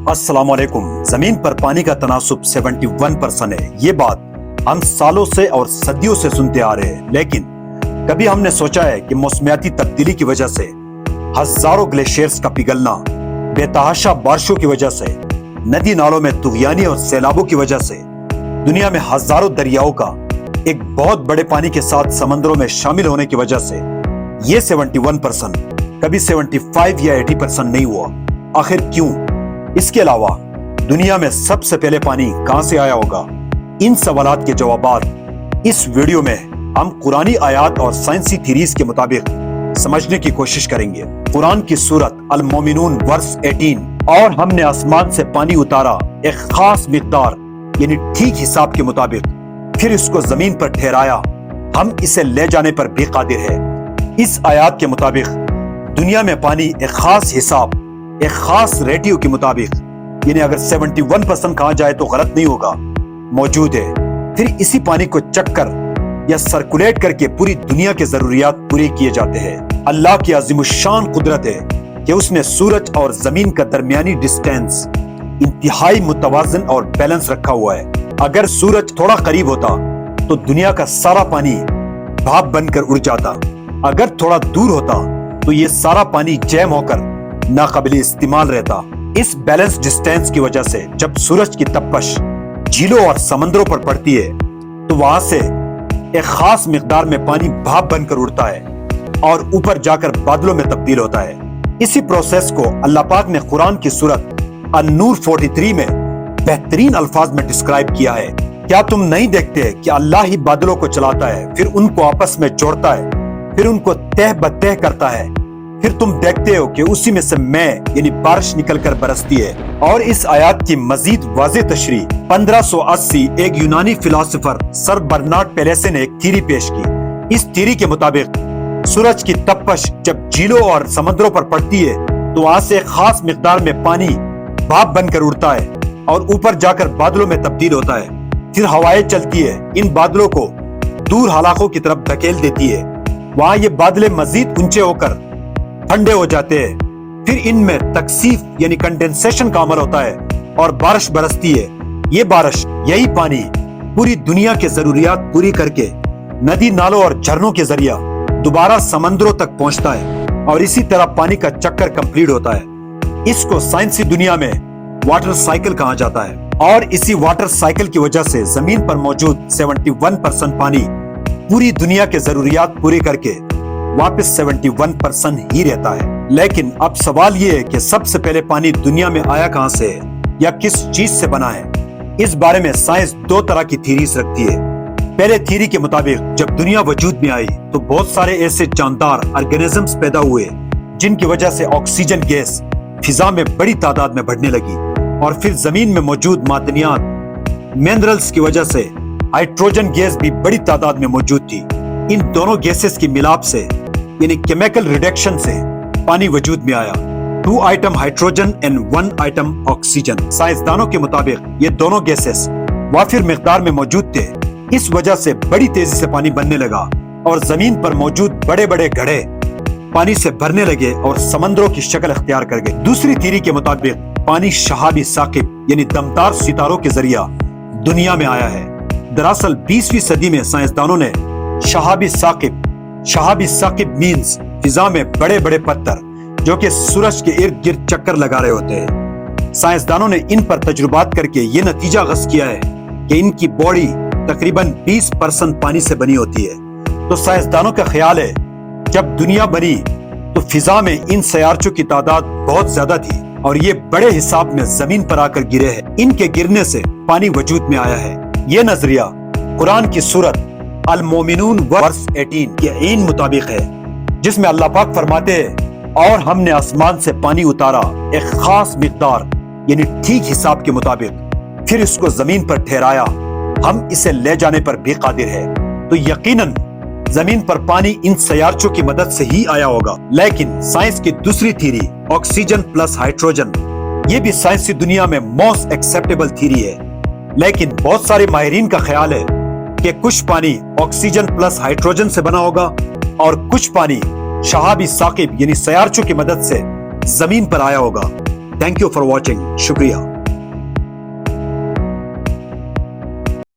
अस्सलाम वालेकुम। जमीन पर पानी का तनासुब 71% है। ये बात हम सालों से और सदियों से सुनते आ रहे हैं, लेकिन कभी हमने सोचा है कि मौसमियाती तब्दीली की वजह से हजारों ग्लेशियर्स का पिघलना, बेतहाशा बारिशों की वजह से, नदी नालों में तूफानी और सैलाबों की वजह से दुनिया में हजारों दरियाओं का एक बहुत बड़े पानी के साथ समंदरों में शामिल होने की वजह से ये 71% कभी 75 या 80% नहीं हुआ। आखिर क्यों? इसके अलावा दुनिया में सबसे पहले पानी कहां से आया होगा? इन सवालात के जवाबात इस वीडियो में हम कुरानी आयात और साइंसी थीरीज के मुताबिक समझने की कोशिश करेंगे। कुरान की सूरत अल मोमिनून वर्स 18 और हमने आसमान से पानी उतारा एक खास मिकदार यानी ठीक हिसाब के मुताबिक, फिर इसको जमीन पर ठहराया, हम इसे ले जाने पर भी कादिर है। इस आयात के मुताबिक दुनिया में पानी एक खास हिसाब, एक खास रेटियो के मुताबिक, यानी अगर 71% कहा जाए तो गलत नहीं होगा, मौजूद है। फिर इसी पानी को चक्कर या सर्कुलेट करके पूरी दुनिया के जरूरियात पूरे किए जाते हैं। अल्लाह की अज़ीमुश्शान कुदरत है कि उसने सूरज और जमीन का दरमियानी डिस्टेंस इंतहाई मुतवाज़न और बैलेंस रखा हुआ है। अगर सूरज थोड़ा करीब होता तो दुनिया का सारा पानी भाप बनकर उड़ जाता, अगर थोड़ा दूर होता तो ये सारा पानी जैम होकर नाकाबिल इस्तेमाल रहता। इस बैलेंस डिस्टेंस की वजह से जब सूरज की तपश झीलों और समंदरों पर पड़ती है तो वहां से एक खास मिकदार में पानी भाप बनकर उड़ता है और ऊपर जाकर बादलों में तब्दील होता है। इसी प्रोसेस को अल्लाह पाक ने कुरान की सूरत अन-नूर 43 में बेहतरीन अल्फाज में डिस्क्राइब किया है। क्या तुम नहीं देखते कि अल्लाह ही बादलों को चलाता है, फिर उनको आपस में जोड़ता है, फिर उनको तह बतह करता है, फिर तुम देखते हो कि उसी में से मैं यानी बारिश निकलकर बरसती है। और इस आयत की मजीद वाज़ेह तशरीह 1580 एक यूनानी फिलोसोफर सर बर्नार्ड पेलेसे ने एक थ्योरी पेश की। इस थ्योरी के मुताबिक सूरज की तपश जब झीलों और समंदरों पर पड़ती है तो वहां से एक खास मिकदार में पानी भाप बनकर उड़ता है और ऊपर जाकर बादलों में तब्दील होता है। फिर हवाएं चलती है, इन बादलों को दूर इलाकों की तरफ धकेल देती है। वहां ये बादले मजीद ऊंचे होकर ठंडे हो जाते हैं, फिर इनमें तकसीफ यानी कंडेंसेशन का अमल होता है और बारिश बरसती है। ये बारिश, यही पानी पूरी दुनिया के जरूरियात पूरी करके नदी नालों और झरनों के जरिया दोबारा समंदरों तक पहुंचता है और इसी तरह पानी का चक्कर कंप्लीट होता है। इसको साइंसी दुनिया में वाटर साइकिल कहा जाता है। और इसी वाटर साइकिल की वजह से जमीन पर मौजूद 71% पानी पूरी दुनिया के जरूरियात पूरी करके वापस 71% ही रहता है। लेकिन अब सवाल ये है कि सबसे पहले पानी दुनिया में आया कहां से है या किस चीज से बना है? इस बारे में साइंस दो तरह की थ्योरीज रखती है। पहले थ्योरी के मुताबिक जब दुनिया वजूद में आई तो बहुत सारे ऐसे जानदार ऑर्गेनिजम्स पैदा हुए जिनकी वजह से ऑक्सीजन गैस फिजा में बड़ी तादाद में बढ़ने लगी और फिर जमीन में मौजूद मादनियात मिनरल्स की वजह से हाइड्रोजन गैस भी बड़ी तादाद में मौजूद थी। इन दोनों गैसेस की मिलाप से यानी केमिकल रिडक्शन से पानी वजूद में आया। 2 atom hydrogen and 1 atom oxygen. साइंसदानों के मुताबिक ये दोनों गैसेस वाफिर मिकदार में मौजूद थे। इस वजह से बड़ी तेजी से पानी बनने लगा और जमीन पर मौजूद बड़े बड़े घड़े पानी से भरने लगे और समंदरों की शक्ल अख्तियार कर गए। दूसरी थ्योरी के मुताबिक पानी शहाबी साकिब यानी दमदार सितारों के जरिया दुनिया में आया है। दरअसल 20वीं सदी में साइंसदानों ने शहाबी साकिब मीन्स फिजा में बड़े बड़े पत्थर जो कि सूरज के इर्द गिर्द चक्कर लगा रहे होते हैं। साइंसदानों ने इन पर तजुर्बात करके ये नतीजा गस किया है कि इनकी बॉडी तकरीबन 20% पानी से बनी होती है। तो साइंसदानों का ख्याल है जब दुनिया बनी तो फिजा में इन सयारचों की तादाद बहुत ज्यादा थी और ये बड़े हिसाब में जमीन पर आकर गिरे हैं। इनके गिरने से पानी वजूद में आया है। ये नजरिया कुरान की सूरत अल मोमिनून वर्स 18 के इन मुताबिक है, जिसमें अल्लाह पाक फरमाते हैं और हमने आसमान से पानी उतारा एक खास मिकदार यानी ठीक हिसाब के मुताबिक, फिर इसको जमीन पर ठहराया, हम इसे ले जाने पर भी कादिर है। तो यकीनन जमीन पर पानी इन सयारचों की मदद से ही आया होगा। लेकिन साइंस की दूसरी थ्योरी ऑक्सीजन प्लस हाइड्रोजन, ये भी साइंसी दुनिया में मोस्ट एक्सेप्टेबल थ्योरी है। लेकिन बहुत सारे माहिरीन का ख्याल है कि कुछ पानी ऑक्सीजन प्लस हाइड्रोजन से बना होगा और कुछ पानी शहाबी साकिब यानी सयारचों की मदद से जमीन पर आया होगा। थैंक यू फॉर वॉचिंग, शुक्रिया।